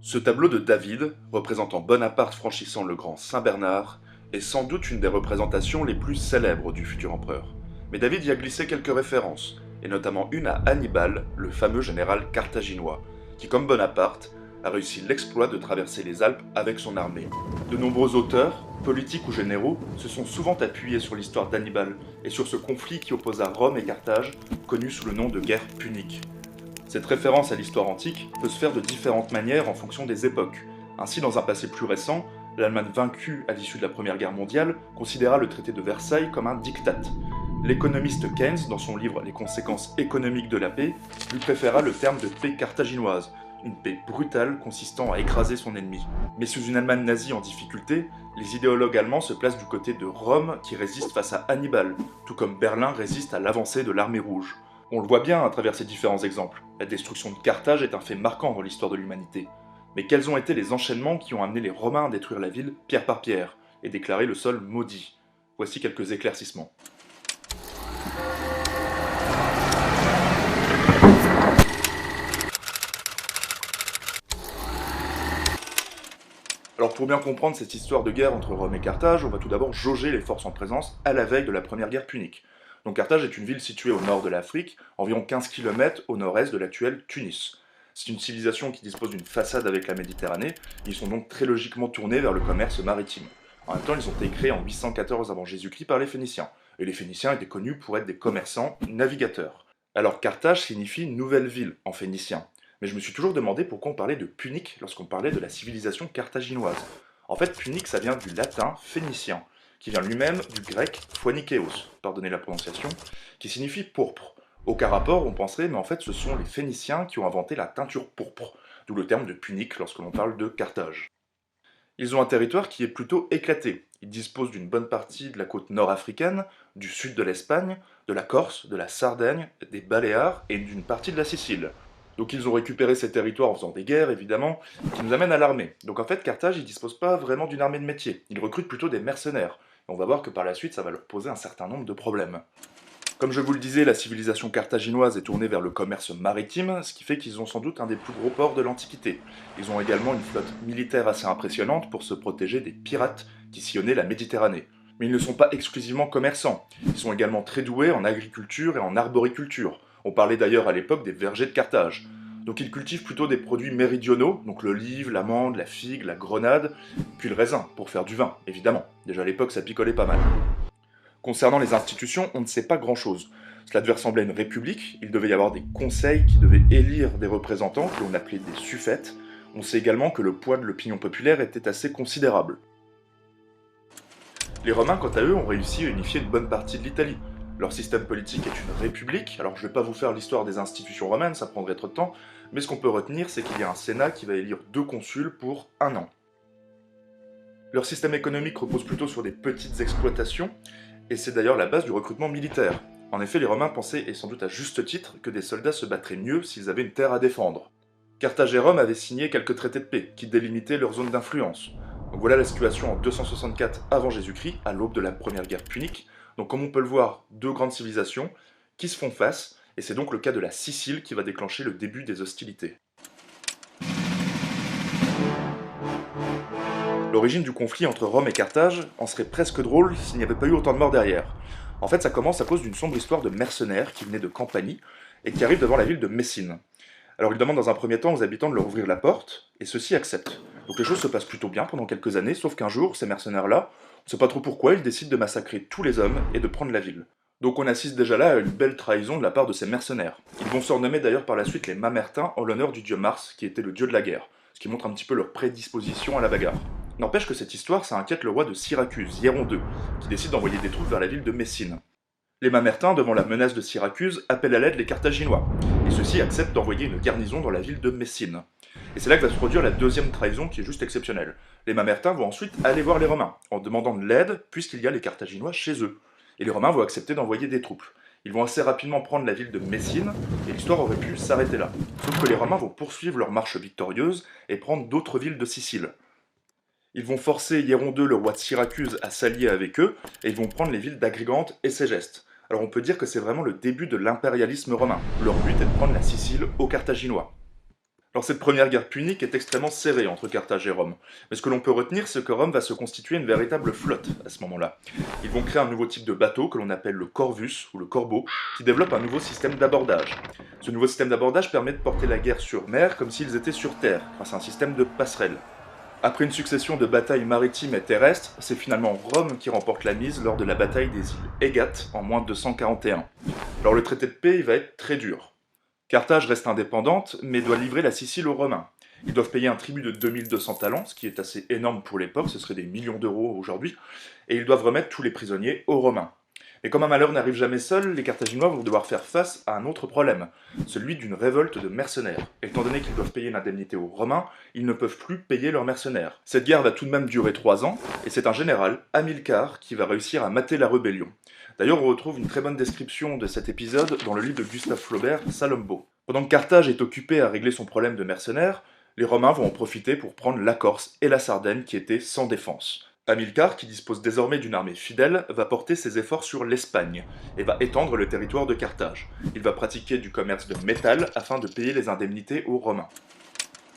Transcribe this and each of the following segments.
Ce tableau de David, représentant Bonaparte franchissant le grand Saint-Bernard, est sans doute une des représentations les plus célèbres du futur empereur. Mais David y a glissé quelques références, et notamment une à Hannibal, le fameux général carthaginois, qui, comme Bonaparte, a réussi l'exploit de traverser les Alpes avec son armée. De nombreux auteurs, politiques ou généraux, se sont souvent appuyés sur l'histoire d'Hannibal et sur ce conflit qui opposa Rome et Carthage, connu sous le nom de guerre punique. Cette référence à l'histoire antique peut se faire de différentes manières en fonction des époques. Ainsi, dans un passé plus récent, l'Allemagne vaincue à l'issue de la Première Guerre mondiale considéra le traité de Versailles comme un diktat. L'économiste Keynes, dans son livre Les conséquences économiques de la paix, lui préféra le terme de paix carthaginoise, une paix brutale consistant à écraser son ennemi. Mais sous une Allemagne nazie en difficulté, les idéologues allemands se placent du côté de Rome qui résiste face à Hannibal, tout comme Berlin résiste à l'avancée de l'armée rouge. On le voit bien à travers ces différents exemples. La destruction de Carthage est un fait marquant dans l'histoire de l'humanité. Mais quels ont été les enchaînements qui ont amené les Romains à détruire la ville pierre par pierre et déclarer le sol maudit? Voici quelques éclaircissements. Alors pour bien comprendre cette histoire de guerre entre Rome et Carthage, on va tout d'abord jauger les forces en présence à la veille de la première guerre punique. Donc Carthage est une ville située au nord de l'Afrique, environ 15 km au nord-est de l'actuelle Tunis. C'est une civilisation qui dispose d'une façade avec la Méditerranée, ils sont donc très logiquement tournés vers le commerce maritime. En même temps, ils ont été créés en 814 avant Jésus-Christ par les Phéniciens, et les Phéniciens étaient connus pour être des commerçants navigateurs. Alors Carthage signifie nouvelle ville en phénicien, mais je me suis toujours demandé pourquoi on parlait de punique lorsqu'on parlait de la civilisation carthaginoise. En fait, punique ça vient du latin phénicien, qui vient lui-même du grec phoinikeos, pardonnez la prononciation, qui signifie pourpre. Aucun rapport, on penserait, mais en fait ce sont les Phéniciens qui ont inventé la teinture pourpre, d'où le terme de punique lorsque l'on parle de Carthage. Ils ont un territoire qui est plutôt éclaté. Ils disposent d'une bonne partie de la côte nord-africaine, du sud de l'Espagne, de la Corse, de la Sardaigne, des Baléares et d'une partie de la Sicile. Donc ils ont récupéré ces territoires en faisant des guerres, évidemment, qui nous amènent à l'armée. Donc en fait, Carthage, ils disposent pas vraiment d'une armée de métier. Ils recrutent plutôt des mercenaires. Et on va voir que par la suite, ça va leur poser un certain nombre de problèmes. Comme je vous le disais, la civilisation carthaginoise est tournée vers le commerce maritime, ce qui fait qu'ils ont sans doute un des plus gros ports de l'Antiquité. Ils ont également une flotte militaire assez impressionnante pour se protéger des pirates qui sillonnaient la Méditerranée. Mais ils ne sont pas exclusivement commerçants, ils sont également très doués en agriculture et en arboriculture. On parlait d'ailleurs à l'époque des vergers de Carthage. Donc ils cultivent plutôt des produits méridionaux, donc l'olive, l'amande, la figue, la grenade, puis le raisin, pour faire du vin, évidemment. Déjà à l'époque ça picolait pas mal. Concernant les institutions, on ne sait pas grand-chose. Cela devait ressembler à une république, il devait y avoir des conseils qui devaient élire des représentants, que l'on appelait des suffètes. On sait également que le poids de l'opinion populaire était assez considérable. Les Romains, quant à eux, ont réussi à unifier une bonne partie de l'Italie. Leur système politique est une république, alors je ne vais pas vous faire l'histoire des institutions romaines, ça prendrait trop de temps, mais ce qu'on peut retenir, c'est qu'il y a un sénat qui va élire 2 consuls pour 1 an. Leur système économique repose plutôt sur des petites exploitations, et c'est d'ailleurs la base du recrutement militaire. En effet, les Romains pensaient, et sans doute à juste titre, que des soldats se battraient mieux s'ils avaient une terre à défendre. Carthage et Rome avaient signé quelques traités de paix, qui délimitaient leur zone d'influence. Donc voilà la situation en 264 avant Jésus-Christ, à l'aube de la première guerre punique. Donc comme on peut le voir, 2 grandes civilisations qui se font face, et c'est donc le cas de la Sicile qui va déclencher le début des hostilités. L'origine du conflit entre Rome et Carthage en serait presque drôle s'il n'y avait pas eu autant de morts derrière. En fait, ça commence à cause d'une sombre histoire de mercenaires qui venaient de Campanie et qui arrivent devant la ville de Messine. Alors ils demandent dans un premier temps aux habitants de leur ouvrir la porte, et ceux-ci acceptent. Donc les choses se passent plutôt bien pendant quelques années, sauf qu'un jour, ces mercenaires-là, on ne sait pas trop pourquoi, ils décident de massacrer tous les hommes et de prendre la ville. Donc on assiste déjà là à une belle trahison de la part de ces mercenaires. Ils vont se renommer d'ailleurs par la suite les Mamertins en l'honneur du dieu Mars, qui était le dieu de la guerre, ce qui montre un petit peu leur prédisposition à la bagarre. N'empêche que cette histoire, ça inquiète le roi de Syracuse, Hiéron II, qui décide d'envoyer des troupes vers la ville de Messine. Les Mamertins, devant la menace de Syracuse, appellent à l'aide les Carthaginois, et ceux-ci acceptent d'envoyer une garnison dans la ville de Messine. Et c'est là que va se produire la deuxième trahison qui est juste exceptionnelle. Les Mamertins vont ensuite aller voir les Romains, en demandant de l'aide, puisqu'il y a les Carthaginois chez eux. Et les Romains vont accepter d'envoyer des troupes. Ils vont assez rapidement prendre la ville de Messine, et l'histoire aurait pu s'arrêter là. Sauf que les Romains vont poursuivre leur marche victorieuse et prendre d'autres villes de Sicile. Ils vont forcer Hiéron II, le roi de Syracuse, à s'allier avec eux, et ils vont prendre les villes d'Agrigante et Ségeste. Alors on peut dire que c'est vraiment le début de l'impérialisme romain. Leur but est de prendre la Sicile aux Carthaginois. Alors cette première guerre punique est extrêmement serrée entre Carthage et Rome. Mais ce que l'on peut retenir, c'est que Rome va se constituer une véritable flotte à ce moment-là. Ils vont créer un nouveau type de bateau que l'on appelle le corvus ou le corbeau, qui développe un nouveau système d'abordage. Ce nouveau système d'abordage permet de porter la guerre sur mer comme s'ils étaient sur terre, grâce à un système de passerelles. Après une succession de batailles maritimes et terrestres, c'est finalement Rome qui remporte la mise lors de la bataille des îles Égates en moins 241. Alors le traité de paix il va être très dur. Carthage reste indépendante, mais doit livrer la Sicile aux Romains. Ils doivent payer un tribut de 2200 talents, ce qui est assez énorme pour l'époque, ce serait des millions d'euros aujourd'hui, et ils doivent remettre tous les prisonniers aux Romains. Mais comme un malheur n'arrive jamais seul, les Carthaginois vont devoir faire face à un autre problème, celui d'une révolte de mercenaires. Et étant donné qu'ils doivent payer une indemnité aux Romains, ils ne peuvent plus payer leurs mercenaires. Cette guerre va tout de même durer 3 ans, et c'est un général, Hamilcar, qui va réussir à mater la rébellion. D'ailleurs, on retrouve une très bonne description de cet épisode dans le livre de Gustave Flaubert, Salombo. Pendant que Carthage est occupé à régler son problème de mercenaires, les Romains vont en profiter pour prendre la Corse et la Sardaigne qui étaient sans défense. Hamilcar, qui dispose désormais d'une armée fidèle, va porter ses efforts sur l'Espagne et va étendre le territoire de Carthage. Il va pratiquer du commerce de métal afin de payer les indemnités aux Romains.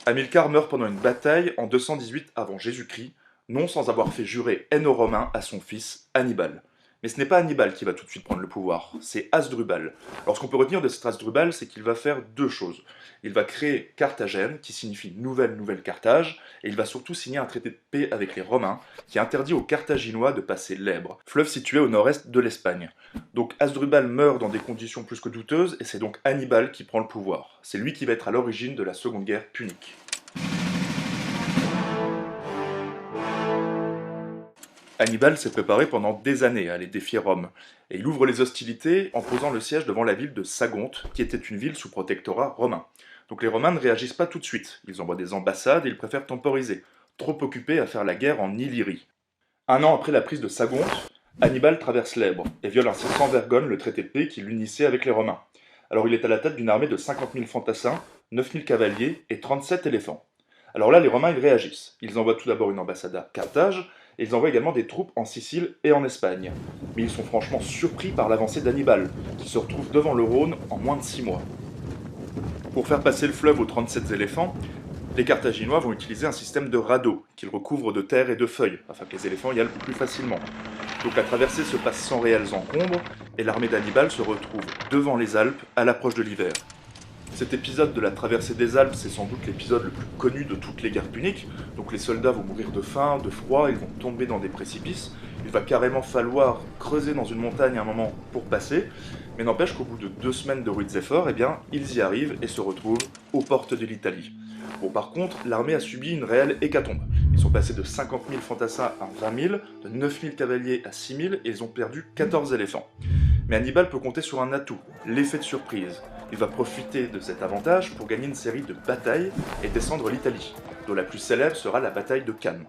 Hamilcar meurt pendant une bataille en 218 avant Jésus-Christ, non sans avoir fait jurer haine aux Romains à son fils Hannibal. Mais ce n'est pas Hannibal qui va tout de suite prendre le pouvoir, c'est Hasdrubal. Alors ce qu'on peut retenir de cet Hasdrubal, c'est qu'il va faire 2 choses. Il va créer Carthagène, qui signifie Nouvelle Carthage, et il va surtout signer un traité de paix avec les Romains, qui interdit aux Carthaginois de passer l'Èbre, fleuve situé au nord-est de l'Espagne. Donc Hasdrubal meurt dans des conditions plus que douteuses, et c'est donc Hannibal qui prend le pouvoir. C'est lui qui va être à l'origine de la Seconde Guerre punique. Hannibal s'est préparé pendant des années à aller défier Rome, et il ouvre les hostilités en posant le siège devant la ville de Sagonte, qui était une ville sous protectorat romain. Donc les Romains ne réagissent pas tout de suite, ils envoient des ambassades et ils préfèrent temporiser, trop occupés à faire la guerre en Illyrie. 1 an après la prise de Sagonte, Hannibal traverse l'Èbre et viole ainsi sans vergogne le traité de paix qui l'unissait avec les Romains. Alors il est à la tête d'une armée de 50 000 fantassins, 9 000 cavaliers et 37 éléphants. Alors là, les Romains, ils réagissent. Ils envoient tout d'abord une ambassade à Carthage, et ils envoient également des troupes en Sicile et en Espagne. Mais ils sont franchement surpris par l'avancée d'Hannibal, qui se retrouve devant le Rhône en moins de 6 mois. Pour faire passer le fleuve aux 37 éléphants, les Carthaginois vont utiliser un système de radeaux, qu'ils recouvrent de terre et de feuilles, afin que les éléphants y aillent plus facilement. Donc la traversée se passe sans réels encombres, et l'armée d'Hannibal se retrouve devant les Alpes à l'approche de l'hiver. Cet épisode de la traversée des Alpes, c'est sans doute l'épisode le plus connu de toutes les guerres puniques. Donc les soldats vont mourir de faim, de froid, ils vont tomber dans des précipices. Il va carrément falloir creuser dans une montagne à un moment pour passer. Mais n'empêche qu'au bout de 2 semaines de rudes efforts, eh bien, ils y arrivent et se retrouvent aux portes de l'Italie. Bon, par contre, l'armée a subi une réelle hécatombe. Ils sont passés de 50 000 fantassins à 20 000, de 9 000 cavaliers à 6 000 et ils ont perdu 14 éléphants. Mais Hannibal peut compter sur un atout, l'effet de surprise. Il va profiter de cet avantage pour gagner une série de batailles et descendre l'Italie, dont la plus célèbre sera la bataille de Cannes.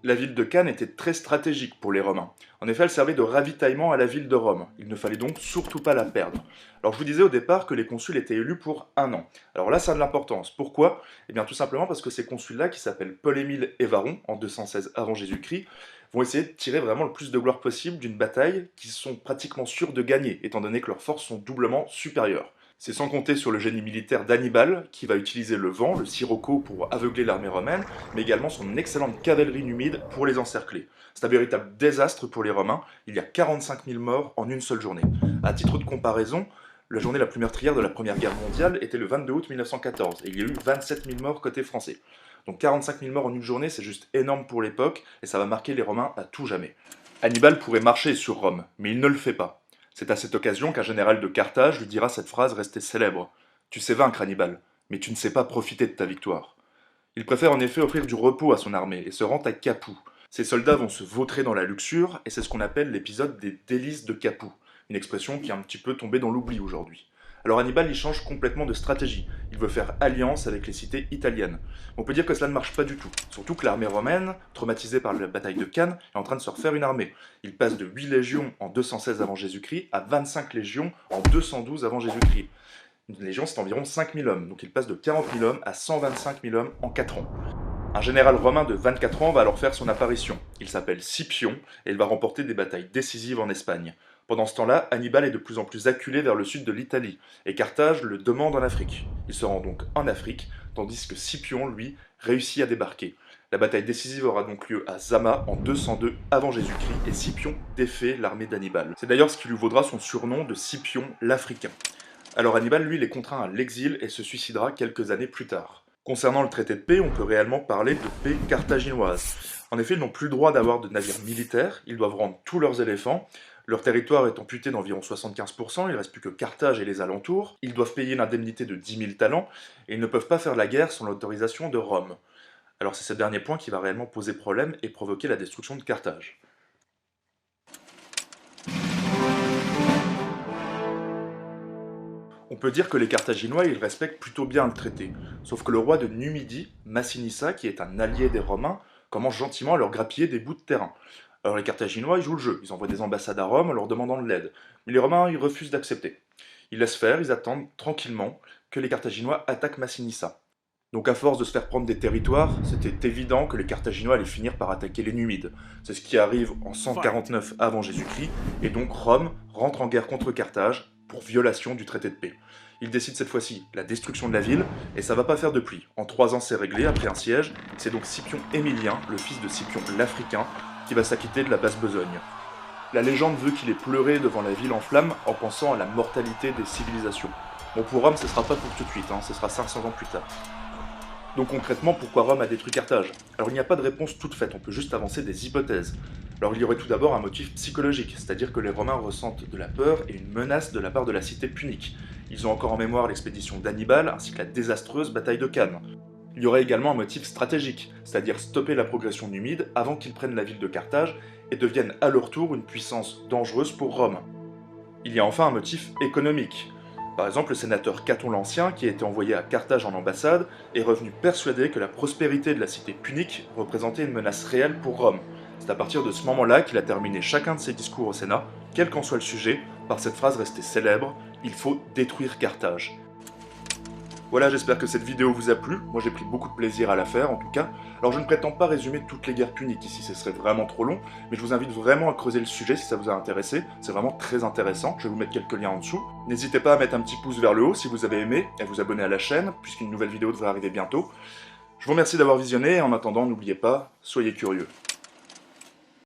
La ville de Cannes était très stratégique pour les Romains. En effet, elle servait de ravitaillement à la ville de Rome. Il ne fallait donc surtout pas la perdre. Alors je vous disais au départ que les consuls étaient élus pour 1 an. Alors là, ça a de l'importance. Pourquoi? Eh bien tout simplement parce que ces consuls-là, qui s'appellent Paul-Émile et Varron, en 216 avant Jésus-Christ, vont essayer de tirer vraiment le plus de gloire possible d'une bataille qu'ils sont pratiquement sûrs de gagner, étant donné que leurs forces sont doublement supérieures. C'est sans compter sur le génie militaire d'Hannibal, qui va utiliser le vent, le sirocco pour aveugler l'armée romaine, mais également son excellente cavalerie numide pour les encercler. C'est un véritable désastre pour les Romains, il y a 45 000 morts en une seule journée. À titre de comparaison, la journée la plus meurtrière de la Première Guerre mondiale était le 22 août 1914, et il y a eu 27 000 morts côté français. Donc 45 000 morts en une journée, c'est juste énorme pour l'époque, et ça va marquer les Romains à tout jamais. Hannibal pourrait marcher sur Rome, mais il ne le fait pas. C'est à cette occasion qu'un général de Carthage lui dira cette phrase restée célèbre. « Tu sais vaincre Hannibal, mais tu ne sais pas profiter de ta victoire. » Il préfère en effet offrir du repos à son armée et se rend à Capoue. Ses soldats vont se vautrer dans la luxure, et c'est ce qu'on appelle l'épisode des délices de Capoue, une expression qui est un petit peu tombée dans l'oubli aujourd'hui. Alors Hannibal il change complètement de stratégie, il veut faire alliance avec les cités italiennes. On peut dire que cela ne marche pas du tout, surtout que l'armée romaine, traumatisée par la bataille de Cannes, est en train de se refaire une armée. Il passe de 8 légions en 216 avant Jésus-Christ à 25 légions en 212 avant Jésus-Christ. Une légion c'est environ 5 000 hommes, donc il passe de 40 000 hommes à 125 000 hommes en 4 ans. Un général romain de 24 ans va alors faire son apparition. Il s'appelle Scipion et il va remporter des batailles décisives en Espagne. Pendant ce temps-là, Hannibal est de plus en plus acculé vers le sud de l'Italie, et Carthage le demande en Afrique. Il se rend donc en Afrique, tandis que Scipion, lui, réussit à débarquer. La bataille décisive aura donc lieu à Zama en 202 avant Jésus-Christ, et Scipion défait l'armée d'Hannibal. C'est d'ailleurs ce qui lui vaudra son surnom de Scipion l'Africain. Alors Hannibal, lui, il est contraint à l'exil et se suicidera quelques années plus tard. Concernant le traité de paix, on peut réellement parler de paix carthaginoise. En effet, ils n'ont plus le droit d'avoir de navires militaires, ils doivent rendre tous leurs éléphants, leur territoire est amputé d'environ 75%, il ne reste plus que Carthage et les alentours, ils doivent payer une indemnité de 10 000 talents, et ils ne peuvent pas faire la guerre sans l'autorisation de Rome. Alors c'est ce dernier point qui va réellement poser problème et provoquer la destruction de Carthage. On peut dire que les Carthaginois, ils respectent plutôt bien le traité. Sauf que le roi de Numidie, Massinissa, qui est un allié des Romains, commence gentiment à leur grappiller des bouts de terrain. Alors les Carthaginois, ils jouent le jeu, ils envoient des ambassades à Rome en leur demandant de l'aide. Mais les Romains, ils refusent d'accepter. Ils laissent faire, ils attendent tranquillement que les Carthaginois attaquent Massinissa. Donc à force de se faire prendre des territoires, c'était évident que les Carthaginois allaient finir par attaquer les Numides. C'est ce qui arrive en 149 avant Jésus-Christ, et donc Rome rentre en guerre contre Carthage pour violation du traité de paix. Il décide cette fois-ci la destruction de la ville, et ça va pas faire de pli. En 3 ans c'est réglé, après un siège, c'est donc Scipion Émilien, le fils de Scipion l'Africain, qui va s'acquitter de la basse besogne. La légende veut qu'il ait pleuré devant la ville en flammes en pensant à la mortalité des civilisations. Bon, pour Rome, ce sera pas pour tout de suite, ce sera 500 ans plus tard. Donc concrètement, pourquoi Rome a détruit Carthage? Alors il n'y a pas de réponse toute faite, on peut juste avancer des hypothèses. Alors il y aurait tout d'abord un motif psychologique, c'est-à-dire que les Romains ressentent de la peur et une menace de la part de la cité punique. Ils ont encore en mémoire l'expédition d'Hannibal ainsi que la désastreuse bataille de Cannes. Il y aurait également un motif stratégique, c'est-à-dire stopper la progression numide avant qu'ils prennent la ville de Carthage et deviennent à leur tour une puissance dangereuse pour Rome. Il y a enfin un motif économique. Par exemple, le sénateur Caton l'Ancien, qui a été envoyé à Carthage en ambassade, est revenu persuadé que la prospérité de la cité punique représentait une menace réelle pour Rome. C'est à partir de ce moment-là qu'il a terminé chacun de ses discours au Sénat, quel qu'en soit le sujet, par cette phrase restée célèbre « Il faut détruire Carthage ». Voilà, j'espère que cette vidéo vous a plu. Moi j'ai pris beaucoup de plaisir à la faire en tout cas. Alors je ne prétends pas résumer toutes les guerres puniques ici, ce serait vraiment trop long, mais je vous invite vraiment à creuser le sujet si ça vous a intéressé. C'est vraiment très intéressant, je vais vous mettre quelques liens en dessous. N'hésitez pas à mettre un petit pouce vers le haut si vous avez aimé, et à vous abonner à la chaîne, puisqu'une nouvelle vidéo devrait arriver bientôt. Je vous remercie d'avoir visionné, et en attendant, n'oubliez pas, soyez curieux.